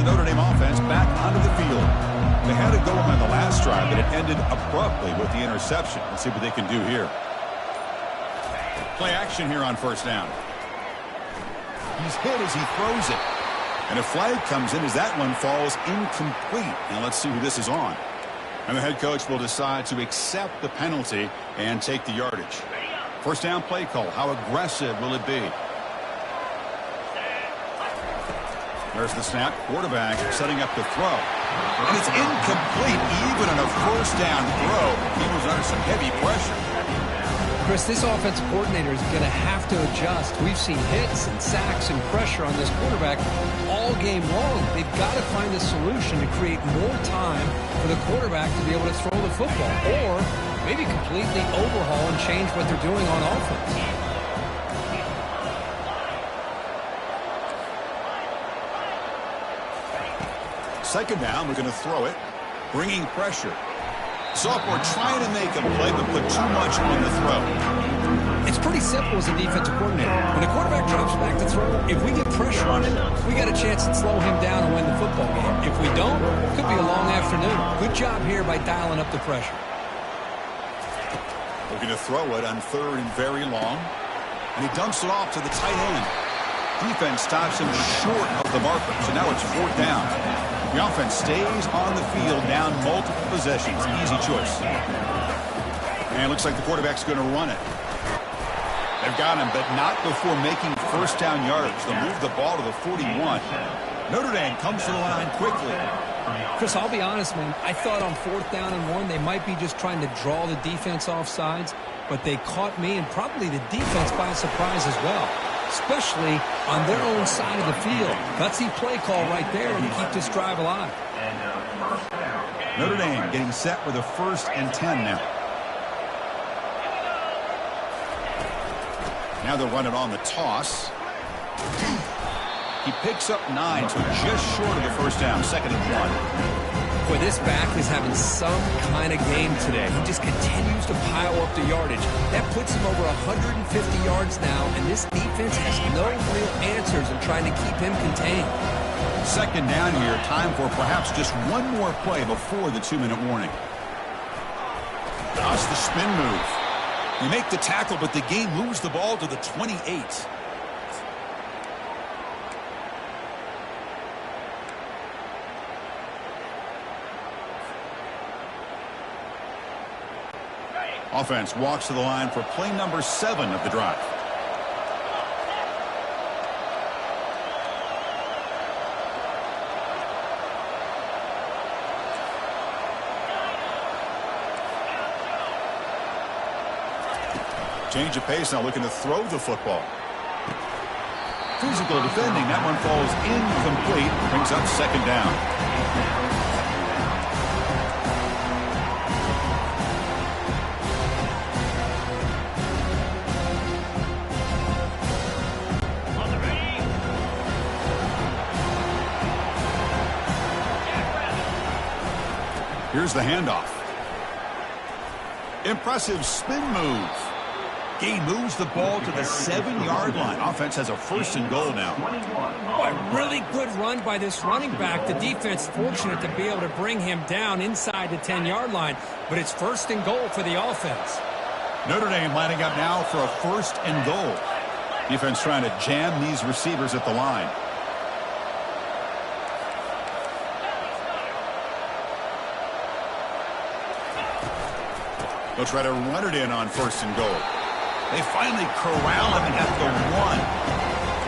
Notre Dame offense back onto the field. They had to go on the last drive, but it ended abruptly with the interception. Let's see what they can do here. Play action here on 1st down. He's hit as he throws it. And a flag comes in as that one falls incomplete. And let's see who this is on. And the head coach will decide to accept the penalty and take the yardage. First down play call. How aggressive will it be? There's the snap. Quarterback setting up the throw. And it's incomplete even on a first down throw. He was under some heavy pressure. Chris, this offensive coordinator is going to have to adjust. We've seen hits and sacks and pressure on this quarterback all game long. They've got to find a solution to create more time for the quarterback to be able to throw the football, or maybe completely overhaul and change what they're doing on offense. Second down, we're going to throw it, bringing pressure. Sophomore trying to make a play, but put too much on the throw. It's pretty simple as a defensive coordinator. When the quarterback drops back to throw, if we get pressure on him, we got a chance to slow him down and win the football game. If we don't, it could be a long afternoon. Good job here by dialing up the pressure. Looking to throw it on third and very long. And he dumps it off to the tight end. Defense stops him short of the marker, so now it's fourth down. The offense stays on the field, down multiple possessions. Easy choice. And it looks like the quarterback's going to run it. They've got him, but not before making first down yardage. They'll move the ball to the 41. Notre Dame comes to the line quickly. Chris, I'll be honest, man. I thought on fourth down and 1, they might be just trying to draw the defense off sides, but they caught me and probably the defense by surprise as well, especially on their own side of the field. Gutsy play call right there to keep this drive alive. Notre Dame getting set with a 1st and 10 now. Now they'll run it on the toss. He picks up 9, so just short of the first down, 2nd and 1. Boy, this back is having some kind of game today. He just continues to pile up the yardage. That puts him over 150 yards now, and this defense has no real answers in trying to keep him contained. 2nd down here, time for perhaps just one more play before the 2-minute warning. That's the spin move. You make the tackle, but the game moves the ball to the 28. Offense walks to the line for play number 7 of the drive. Change of pace now, looking to throw the football. Physical defending. That one falls incomplete. Brings up 2nd down. Here's the handoff. Impressive spin move. He moves the ball to the 7-yard line. Offense has a 1st and goal now. A really good run by this running back. The defense fortunate to be able to bring him down inside the 10-yard line, but it's 1st and goal for the offense. Notre Dame lining up now for a 1st and goal. Defense trying to jam these receivers at the line. They'll try to run it in on 1st and goal. They finally corral him at the 1.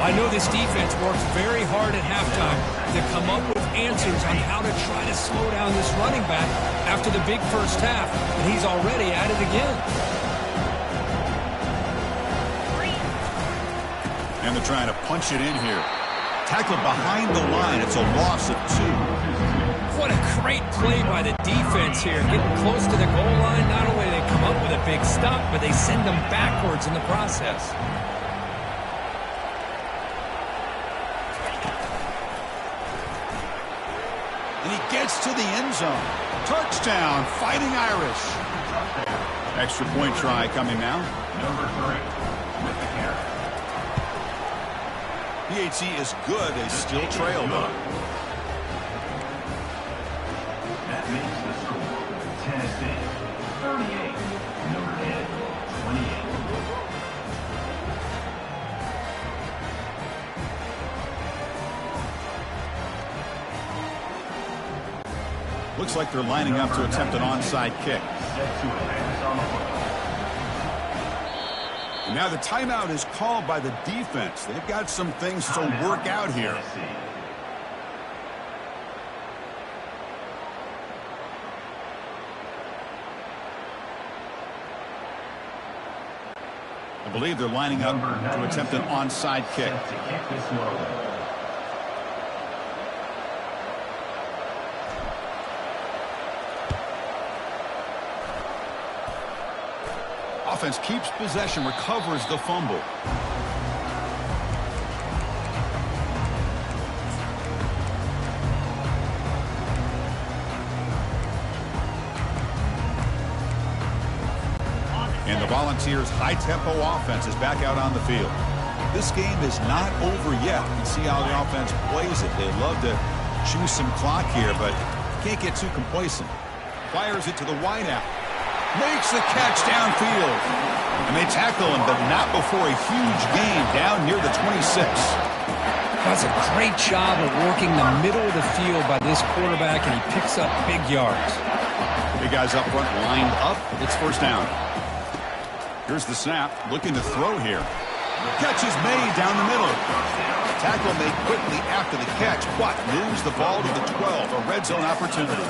I know this defense works very hard at halftime to come up with answers on how to try to slow down this running back after the big first half, and he's already at it again. And they're trying to punch it in here. Tackled behind the line. It's a loss of 2. What a great play by the defense here. Getting close to the goal line, not only do they come up with a big stop, but they send them backwards in the process. And he gets to the end zone. Touchdown, Fighting Irish. Extra point try coming now. Number 3 with the carry. PAT is good. They still trail, though. That makes the score Tennessee 38, Notre Dame 28. Looks like they're lining up to attempt an onside kick. Set to advance on the football. And now the timeout is called by the defense. They've got some things to work out here. Tennessee. I believe they're lining up to attempt an onside kick. Set to kick this one away. Offense keeps possession, recovers the fumble. And the Volunteers' high-tempo offense is back out on the field. This game is not over yet. You can see how the offense plays it. They love to chew some clock here, but can't get too complacent. Fires it to the wideout. Makes the catch downfield. And they tackle him, but not before a huge gain down near the 26. That's a great job of working the middle of the field by this quarterback, and he picks up big yards. Big guys up front lined up. It's first down. Here's the snap. Looking to throw here. Catch is made down the middle. Tackle made quickly after the catch, but moves the ball to the 12. A red zone opportunity.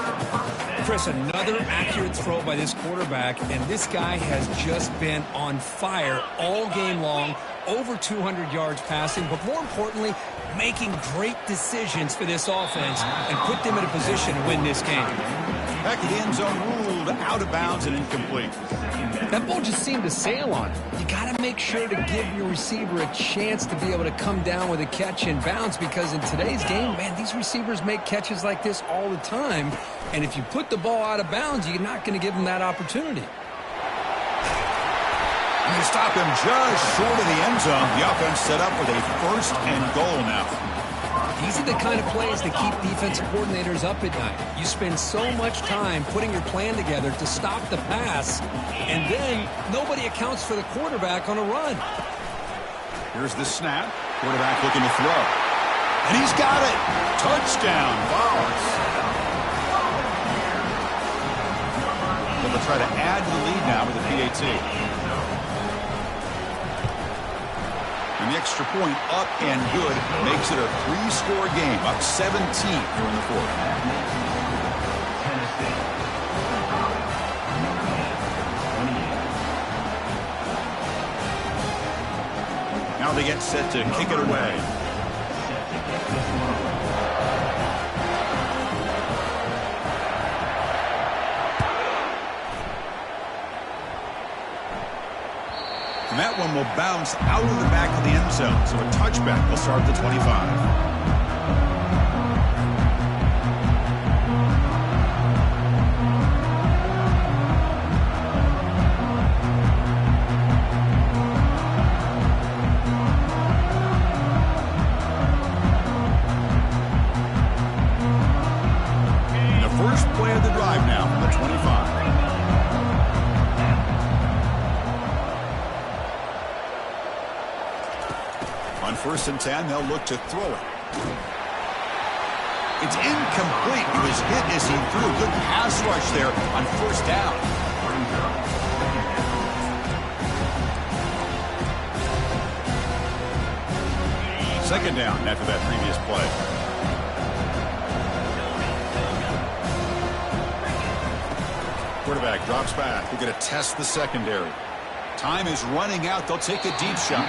Chris, another accurate throw by this quarterback, and this guy has just been on fire all game long. Over 200 yards passing, but more importantly, making great decisions for this offense and put them in a position to win this game. Back of the end zone, ruled out of bounds and incomplete. That ball just seemed to sail on him. You got to make sure to give your receiver a chance to be able to come down with a catch and bounce, because in today's game, man, these receivers make catches like this all the time. And if you put the ball out of bounds, you're not going to give them that opportunity. And they stop him just short of the end zone. The offense set up with a first and goal now. These are the kind of plays that keep defensive coordinators up at night. You spend so much time putting your plan together to stop the pass, and then nobody accounts for the quarterback on a run. Here's the snap. Quarterback looking to throw. And he's got it. Touchdown, Vols. But they'll try to add to the lead now with a PAT. And the extra point up and good makes it a 3-score game, up 17 here in the fourth. Now they get set to kick it away. And that one will bounce out of the back of the end zone. So a touchback will start at the 25. And the first play of the drive now from the 25. On 1st and 10, they'll look to throw it. It's incomplete. He was hit as he threw a good pass rush there on 1st down. Second down after that previous play. Quarterback drops back. They're going to test the secondary. Time is running out. They'll take a deep shot.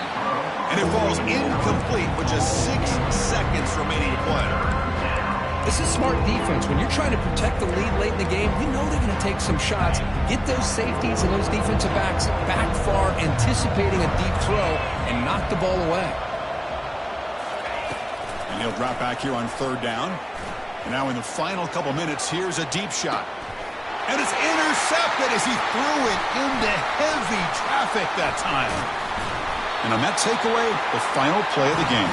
And it falls incomplete with just 6 seconds remaining to play. This is smart defense. When you're trying to protect the lead late in the game, you know they're going to take some shots. Get those safeties and those defensive backs back far, anticipating a deep throw, and knock the ball away. And he'll drop back here on 3rd down. And now in the final couple minutes, here's a deep shot. And it's intercepted as he threw it into heavy traffic that time. And on that takeaway, the final play of the game.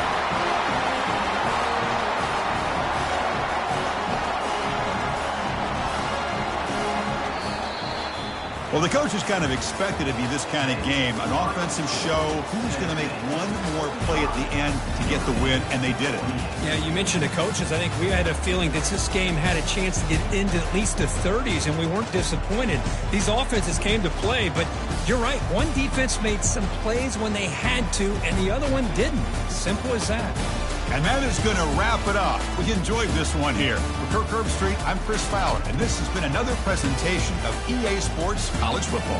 Well, the coaches kind of expected it to be this kind of game, an offensive show. Who's going to make one more play at the end to get the win, and they did it. Yeah, you mentioned the coaches. I think we had a feeling that this game had a chance to get into at least the 30s, and we weren't disappointed. These offenses came to play, but you're right. One defense made some plays when they had to, and the other one didn't. Simple as that. And that is going to wrap it up. We enjoyed this one here. For Kirk Herbstreit, I'm Chris Fowler, and this has been another presentation of EA Sports College Football.